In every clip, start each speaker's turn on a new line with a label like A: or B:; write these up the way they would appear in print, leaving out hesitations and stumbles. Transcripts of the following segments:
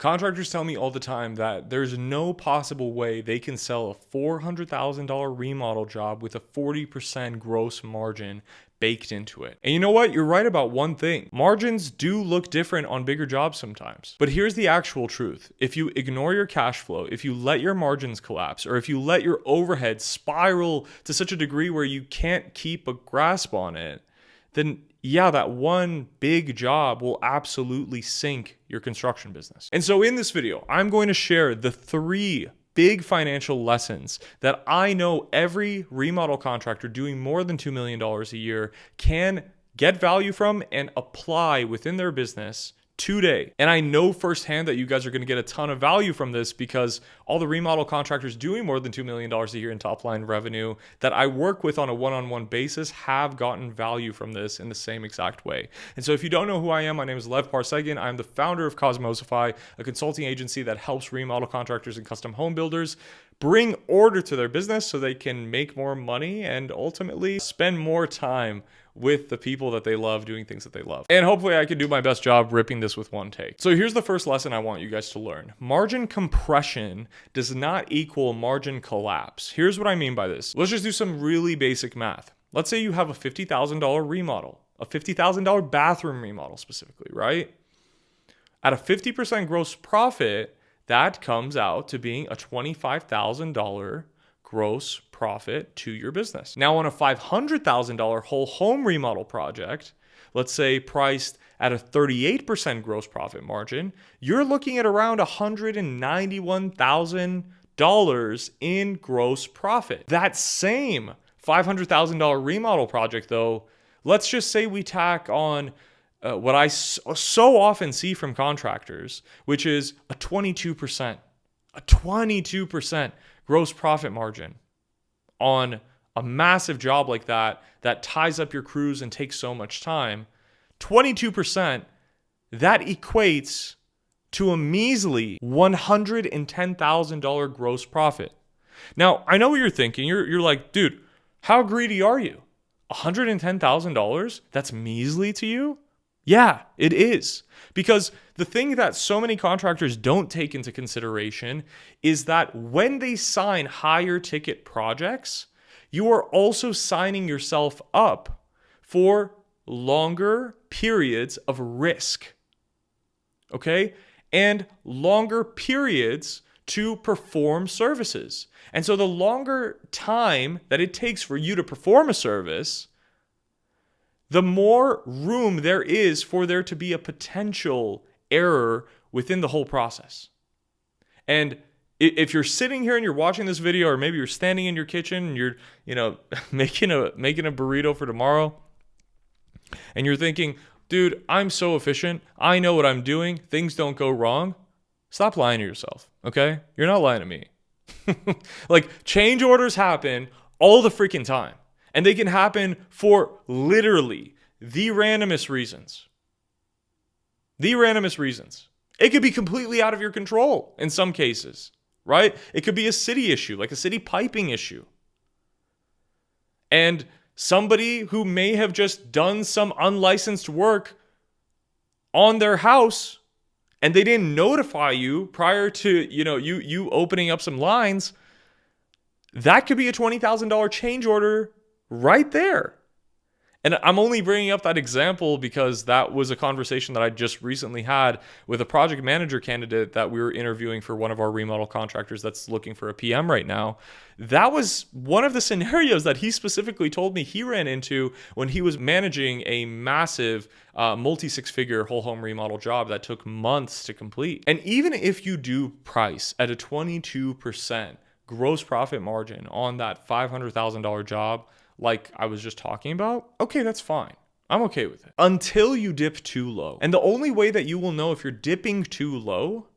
A: Contractors tell me all the time that there's no possible way they can sell a $400,000 remodel job with a 40% gross margin baked into it. And you know what? You're right about one thing. Margins do look different on bigger jobs sometimes. But here's the actual truth. If you ignore your cash flow, if you let your margins collapse, or if you let your overhead spiral to such a degree where you can't keep a grasp on it, then yeah, that one big job will absolutely sink your construction business. And so in this video, I'm going to share the 3 big financial lessons that I know every remodel contractor doing more than $2 million a year can get value from and apply within their business today. And I know firsthand that you guys are going to get a ton of value from this because all the remodel contractors doing more than $2 million a year in top line revenue that I work with on a one-on-one basis have gotten value from this in the same exact way. And so if you don't know who I am, my name is Lev Parsegian. I'm the founder of Cosmosify, a consulting agency that helps remodel contractors and custom home builders bring order to their business so they can make more money and ultimately spend more time with the people that they love doing things that they love. And hopefully I can do my best job ripping this with one take. So here's the first lesson I want you guys to learn. Margin compression does not equal margin collapse. Here's what I mean by this. Let's just do some really basic math. Let's say you have a $50,000 remodel, a $50,000 bathroom remodel specifically, right? At a 50% gross profit, that comes out to being a $25,000 gross profit to your business. Now on a $500,000 whole home remodel project, let's say priced at a 38% gross profit margin, you're looking at around $191,000 in gross profit. That same $500,000 remodel project though, let's just say we tack on what I so often see from contractors, which is a 22% gross profit margin on a massive job like that ties up your crews and takes so much time. 22%, that equates to a measly $110,000 gross profit. Now, I know what you're thinking. You're like, dude, how greedy are you? $110,000? That's measly to you? Yeah, it is. Because the thing that so many contractors don't take into consideration is that when they sign higher ticket projects, you are also signing yourself up for longer periods of risk. Okay? And longer periods to perform services. And so the longer time that it takes for you to perform a service, the more room there is for there to be a potential error within the whole process. And if you're sitting here and you're watching this video, or maybe you're standing in your kitchen and you're, making a burrito for tomorrow, and you're thinking, dude, I'm so efficient. I know what I'm doing. Things don't go wrong. Stop lying to yourself, okay? You're not lying to me. Like, change orders happen all the freaking time. And they can happen for literally the randomest reasons. The randomest reasons. It could be completely out of your control in some cases, right? It could be a city issue, like a city piping issue. And somebody who may have just done some unlicensed work on their house and they didn't notify you prior to, you opening up some lines, that could be a $20,000 change order right there. And I'm only bringing up that example because that was a conversation that I just recently had with a project manager candidate that we were interviewing for one of our remodel contractors that's looking for a PM right now. That was one of the scenarios that he specifically told me he ran into when he was managing a massive multi-six-figure whole home remodel job that took months to complete. And even if you do price at a 22% gross profit margin on that $500,000 job, like I was just talking about, okay, that's fine. I'm okay with it. Until you dip too low. And the only way that you will know if you're dipping too low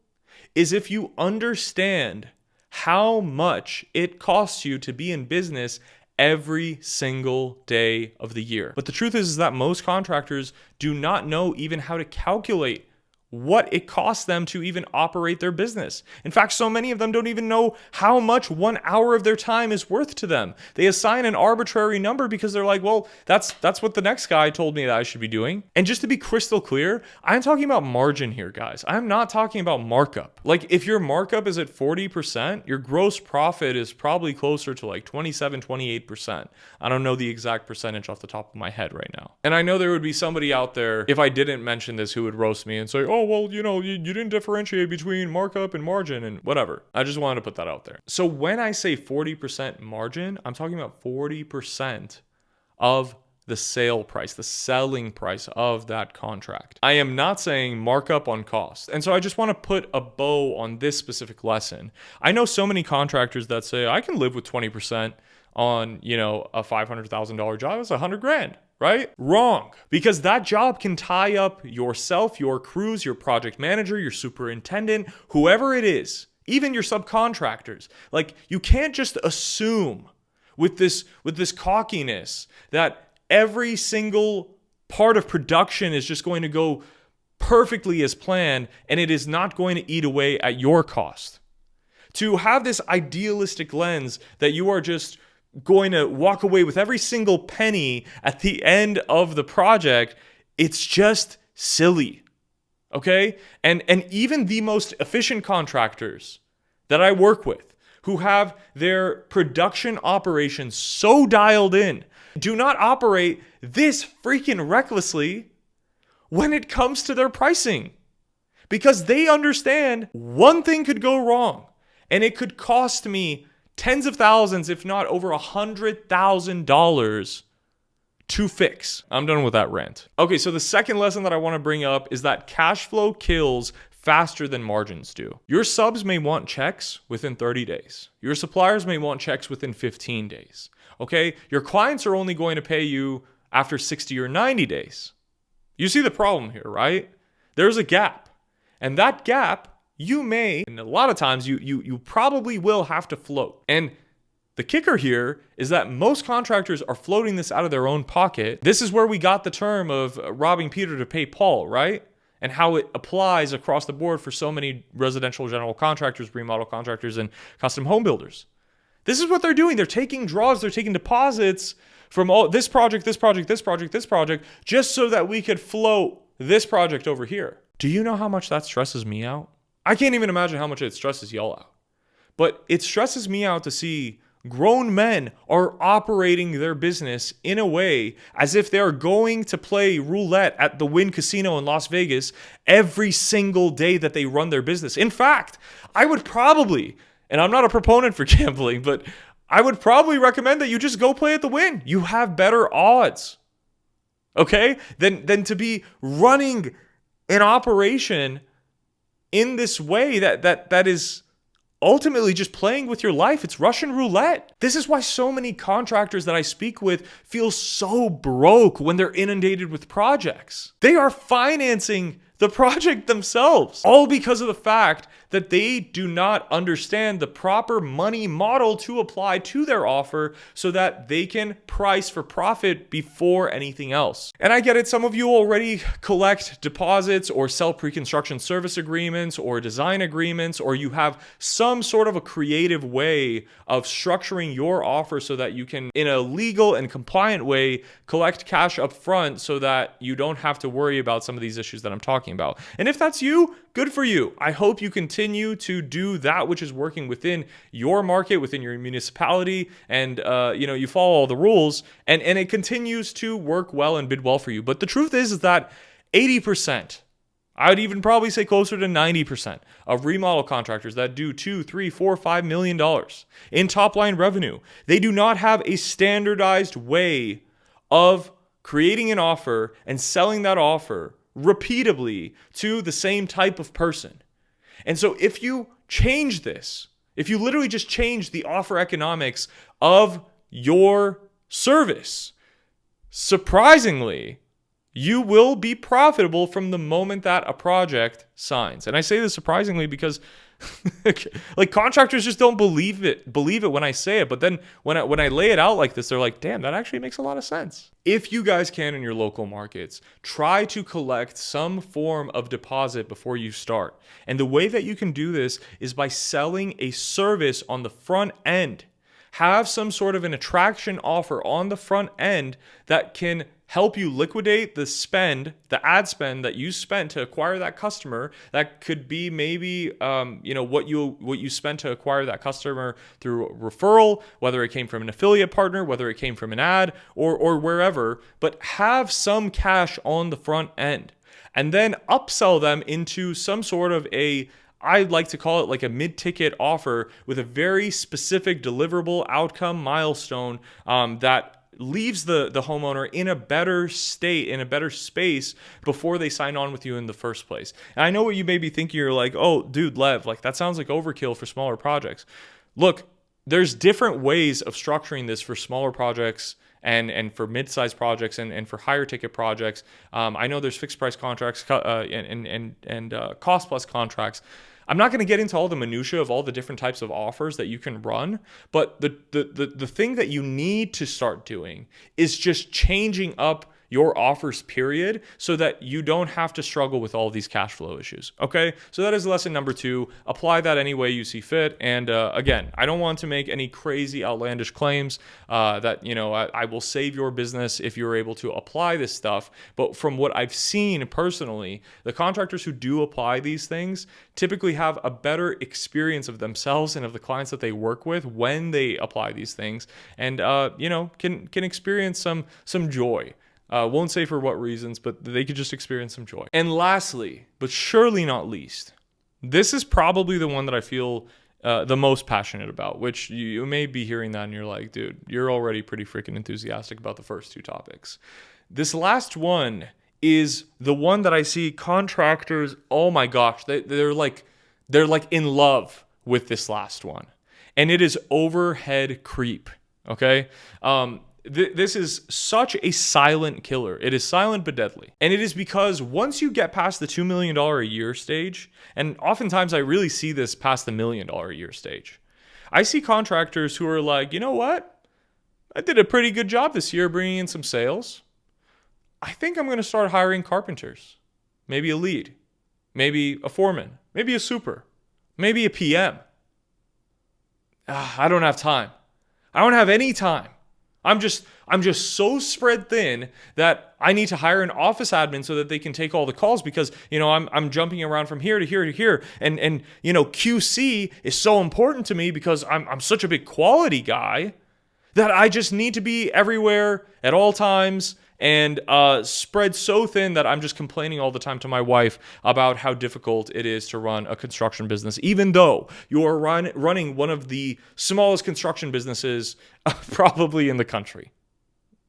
A: is if you understand how much it costs you to be in business every single day of the year. But the truth is that most contractors do not know even how to calculate what it costs them to even operate their business. In fact, so many of them don't even know how much 1 hour of their time is worth to them. They assign an arbitrary number because they're like, well, that's what the next guy told me that I should be doing. And just to be crystal clear, I'm talking about margin here, guys. I'm not talking about markup. Like if your markup is at 40%, your gross profit is probably closer to like 27, 28%. I don't know the exact percentage off the top of my head right now. And I know there would be somebody out there, if I didn't mention this, who would roast me and say, oh, well, you didn't differentiate between markup and margin and whatever. I just wanted to put that out there. So when I say 40% margin, I'm talking about 40% of the sale price, the selling price of that contract. I am not saying markup on cost. And so I just want to put a bow on this specific lesson. I know so many contractors that say, I can live with 20% on, a $500,000 job. It's $100,000. Right? Wrong. Because that job can tie up yourself, your crews, your project manager, your superintendent, whoever it is, even your subcontractors. Like you can't just assume with this cockiness that every single part of production is just going to go perfectly as planned and it is not going to eat away at your cost. To have this idealistic lens that you are just going to walk away with every single penny at the end of the project, it's just silly. Okay? And even the most efficient contractors that I work with who have their production operations so dialed in do not operate this freaking recklessly when it comes to their pricing. Because they understand one thing could go wrong and it could cost me tens of thousands, if not over $100,000 to fix. I'm done with that rant. Okay, so the second lesson that I want to bring up is that cash flow kills faster than margins do. Your subs may want checks within 30 days. Your suppliers may want checks within 15 days. Okay, your clients are only going to pay you after 60 or 90 days. You see the problem here, right? There's a gap. And that gap you may, and a lot of times you probably will have to float. And the kicker here is that most contractors are floating this out of their own pocket. This is where we got the term of robbing Peter to pay Paul, right? And how it applies across the board for so many residential general contractors, remodel contractors, and custom home builders. This is what they're doing. They're taking draws, they're taking deposits from all this project, just so that we could float this project over here. Do you know how much that stresses me out? I can't even imagine how much it stresses y'all out. But it stresses me out to see grown men are operating their business in a way as if they're going to play roulette at the Wynn Casino in Las Vegas every single day that they run their business. In fact, I would probably, and I'm not a proponent for gambling, but I would probably recommend that you just go play at the Wynn. You have better odds, okay, than to be running an operation in this way that is ultimately just playing with your life. It's Russian roulette. This is why so many contractors that I speak with feel so broke when they're inundated with projects. They are financing the project themselves, all because of the fact that they do not understand the proper money model to apply to their offer so that they can price for profit before anything else. And I get it, some of you already collect deposits or sell pre-construction service agreements or design agreements, or you have some sort of a creative way of structuring your offer so that you can, in a legal and compliant way, collect cash up front so that you don't have to worry about some of these issues that I'm talking about. And if that's you, good for you. I hope you continue to do that which is working within your market, within your municipality, and you follow all the rules, and it continues to work well and bid well for you. But the truth is that 80%, I would even probably say closer to 90% of remodel contractors that do $2, $3, $4, $5 million in top line revenue, they do not have a standardized way of creating an offer and selling that offer repeatably to the same type of person. And so if you change this, if you literally just change the offer economics of your service, surprisingly, You will be profitable from the moment that a project signs. And I say this surprisingly because like contractors just don't believe it when I say it. But then when I lay it out like this, they're like, damn, that actually makes a lot of sense. If you guys can in your local markets, try to collect some form of deposit before you start. And the way that you can do this is by selling a service on the front end. Have some sort of an attraction offer on the front end that can help you liquidate the spend, the ad spend that you spent to acquire that customer. That could be maybe what you spent to acquire that customer through referral, whether it came from an affiliate partner, whether it came from an ad or wherever, but have some cash on the front end and then upsell them into some sort of I like to call it like a mid-ticket offer with a very specific deliverable outcome milestone that leaves the homeowner in a better state, in a better space before they sign on with you in the first place. And I know what you may be thinking. You're like, oh, dude, Lev, like that sounds like overkill for smaller projects. Look, there's different ways of structuring this for smaller projects and for mid-sized projects and for higher ticket projects. I know there's fixed price contracts and cost plus contracts. I'm not going to get into all the minutia of all the different types of offers that you can run, but the thing that you need to start doing is just changing up your offers, period, so that you don't have to struggle with all these cash flow issues. Okay, so that is lesson number 2. Apply that any way you see fit. And again, I don't want to make any crazy outlandish claims that I will save your business if you're able to apply this stuff. But from what I've seen personally, the contractors who do apply these things typically have a better experience of themselves and of the clients that they work with when they apply these things, and can experience some joy. Won't say for what reasons, but they could just experience some joy. And lastly, but surely not least, this is probably the one that I feel the most passionate about, which you may be hearing that and you're like, dude, you're already pretty freaking enthusiastic about the first 2 topics. This last one is the one that I see contractors, oh my gosh, they're like in love with this last one. And it is overhead creep, okay? This is such a silent killer. It is silent but deadly. And it is because once you get past the $2 million a year stage, and oftentimes I really see this past the $1 million a year stage, I see contractors who are like, you know what? I did a pretty good job this year bringing in some sales. I think I'm going to start hiring carpenters. Maybe a lead. Maybe a foreman. Maybe a super. Maybe a PM. I don't have time. I don't have any time. I'm just so spread thin that I need to hire an office admin so that they can take all the calls because, I'm jumping around from here to here to here. And QC is so important to me because I'm such a big quality guy that I just need to be everywhere at all times and spread so thin that I'm just complaining all the time to my wife about how difficult it is to run a construction business, even though you are running one of the smallest construction businesses probably in the country.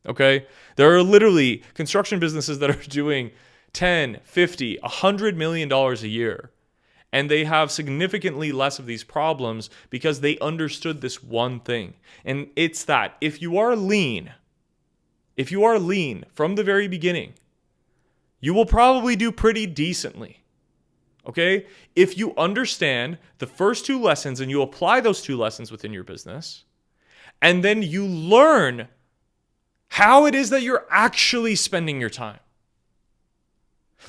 A: Okay? There are literally construction businesses that are doing $10, $50, $100 million a year. And they have significantly less of these problems because they understood this one thing. And it's that if you are lean from the very beginning, you will probably do pretty decently. Okay? If you understand the first 2 lessons and you apply those 2 lessons within your business, and then you learn how it is that you're actually spending your time.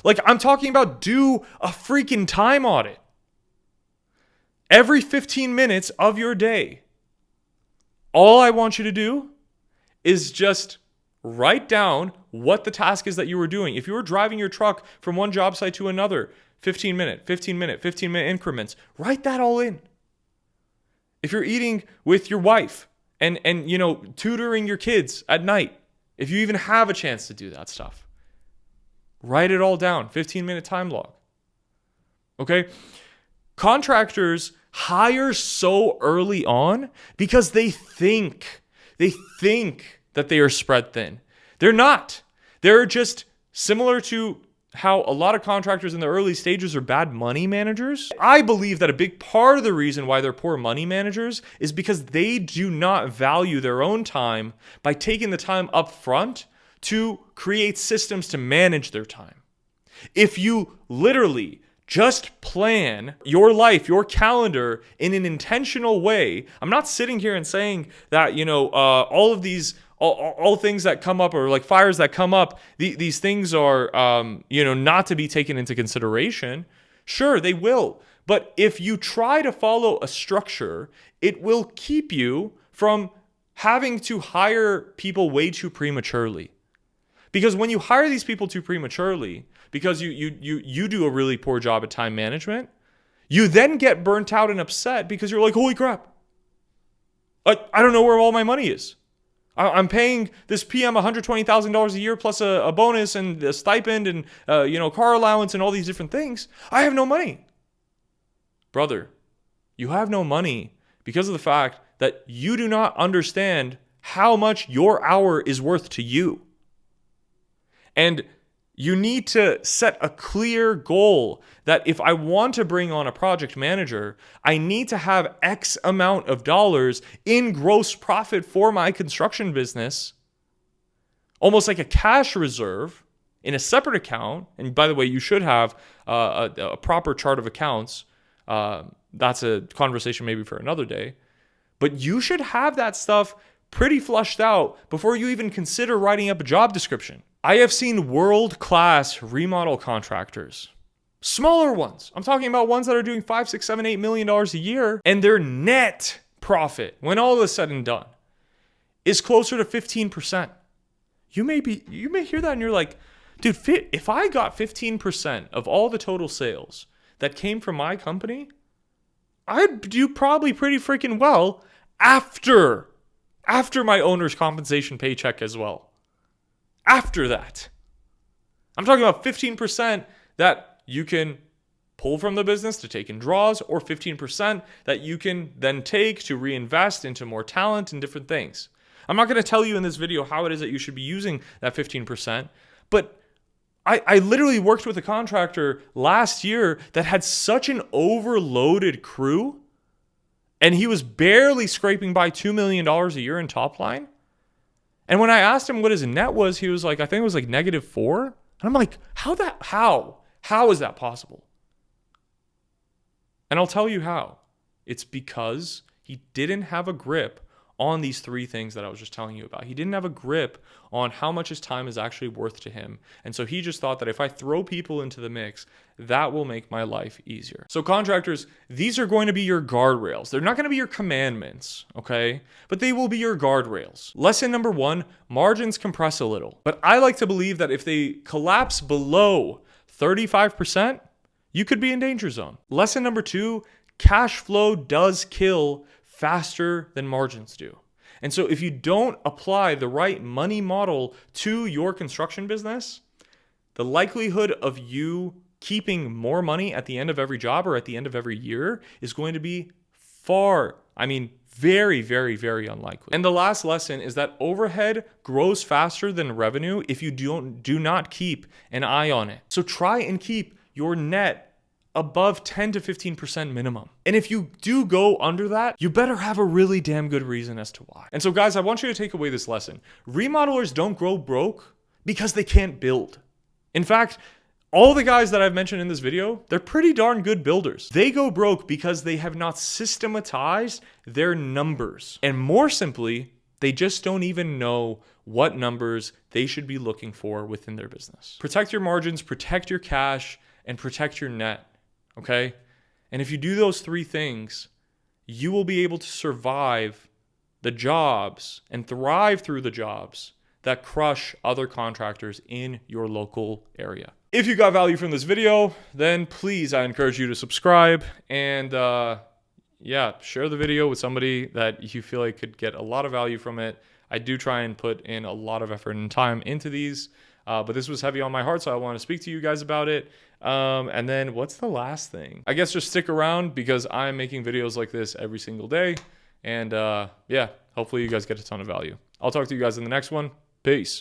A: Like I'm talking about do a freaking time audit. Every 15 minutes of your day, all I want you to do is just write down what the task is that you were doing. If you were driving your truck from one job site to another, 15-minute increments, write that all in. If you're eating with your wife and tutoring your kids at night, if you even have a chance to do that stuff, write it all down, 15-minute time log. Okay? Contractors hire so early on because they think that they are spread thin. They're not. They're just similar to how a lot of contractors in the early stages are bad money managers. I believe that a big part of the reason why they're poor money managers is because they do not value their own time by taking the time up front to create systems to manage their time. If you literally just plan your life, your calendar in an intentional way, I'm not sitting here and saying that, all of these, all things that come up or like fires that come up, these things are, not to be taken into consideration. Sure, they will. But if you try to follow a structure, it will keep you from having to hire people way too prematurely. Because when you hire these people too prematurely, because you do a really poor job at time management, you then get burnt out and upset because you're like, holy crap, I don't know where all my money is. I'm paying this PM $120,000 a year plus a bonus and a stipend and car allowance and all these different things. I have no money. Brother, you have no money because of the fact that you do not understand how much your hour is worth to you. And you need to set a clear goal that if I want to bring on a project manager, I need to have X amount of dollars in gross profit for my construction business, almost like a cash reserve in a separate account. And by the way, you should have a proper chart of accounts. That's a conversation maybe for another day. But you should have that stuff pretty flushed out before you even consider writing up a job description. I have seen world-class remodel contractors, smaller ones. I'm talking about ones that are doing $5, $6, $7, $8 million a year, and their net profit, when all is said and done, is closer to 15%. You may hear that and you're like, dude, if I got 15% of all the total sales that came from my company, I'd do probably pretty freaking well after my owner's compensation paycheck as well. After that, I'm talking about 15% that you can pull from the business to take in draws, or 15% that you can then take to reinvest into more talent and different things. I'm not going to tell you in this video how it is that you should be using that 15%, but I literally worked with a contractor last year that had such an overloaded crew, and he was barely scraping by $2 million a year in top line. And when I asked him what his net was, he was like, I think it was like -4. And I'm like, how is that possible? And I'll tell you how. It's because he didn't have a grip on these three things that I was just telling you about. He didn't have a grip on how much his time is actually worth to him. And so he just thought that if I throw people into the mix, that will make my life easier. So contractors, these are going to be your guardrails. They're not going to be your commandments, okay? But they will be your guardrails. Lesson number 1, margins compress a little. But I like to believe that if they collapse below 35%, you could be in danger zone. Lesson number 2, cash flow does kill faster than margins do. And so if you don't apply the right money model to your construction business, the likelihood of you keeping more money at the end of every job or at the end of every year is going to be very, very, very unlikely. And the last lesson is that overhead grows faster than revenue if you do not keep an eye on it. So try and keep your net above 10 to 15% minimum. And if you do go under that, you better have a really damn good reason as to why. And so guys, I want you to take away this lesson. Remodelers don't grow broke because they can't build. In fact, all the guys that I've mentioned in this video, they're pretty darn good builders. They go broke because they have not systematized their numbers. And more simply, they just don't even know what numbers they should be looking for within their business. Protect your margins, protect your cash, and protect your net. Okay? And if you do those three things, you will be able to survive the jobs and thrive through the jobs that crush other contractors in your local area. If you got value from this video, then please, I encourage you to subscribe and share the video with somebody that you feel like could get a lot of value from it. I do try and put in a lot of effort and time into these, but this was heavy on my heart, so I want to speak to you guys about it. And then what's the last thing? I guess just stick around because I'm making videos like this every single day. And hopefully you guys get a ton of value. I'll talk to you guys in the next one. Peace.